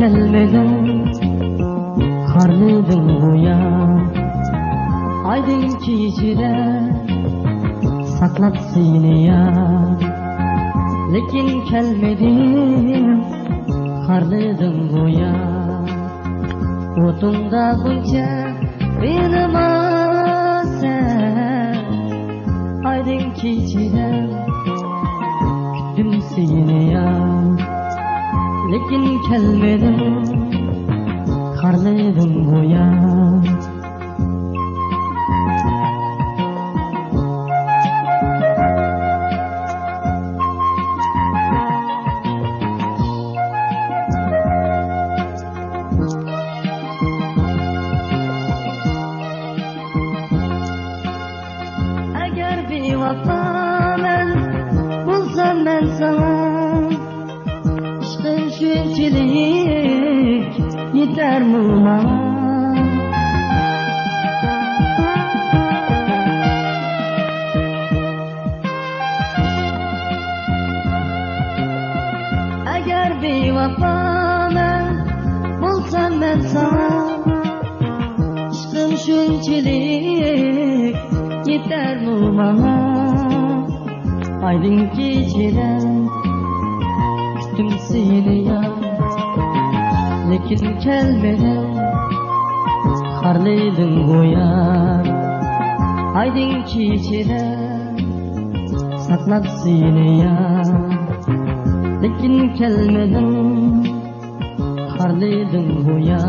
kelmedin, qarliyding go'yo. Aydin kechida saqlab seni yar, lekin kelmedin, qarliyding go'yo. O'tunda buncha bilmasan, aydin kechida kutdim seni yar, lekin kelmedin, qarliyding go'yo. Agar bevafoman bo'lsam men sana, ishqim shunchalik yetarmi manga? Agar bevafoman bo'lsam men sana, ishqim shunchalik yetarmi manga? Aydin kechida kutdim seni yar, lekin kelmedin, qarliyding go'yo. Aydin kechida saqlab seni yar, lekin kelmedin, qarliyding go'yo.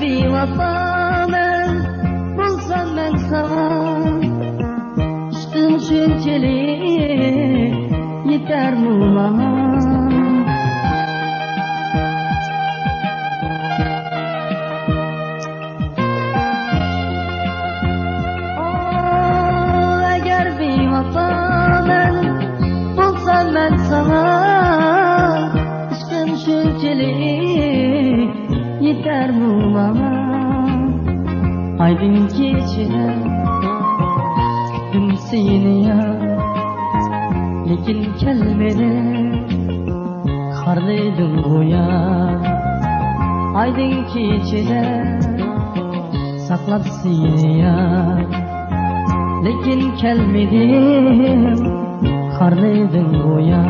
Bevafoman bo'lsam men sana, ishqim shunchalik yetarmi manga? Agar bevafoman bo'lsam men sana, ishqim shunchalik yetarmi manga? Aydin kechida kutdim seni yar, lekin kelmedin, qarliyding go'yo. Aydin kechida saqlab seni yar, lekin kelmedin, qarliyding go'yo.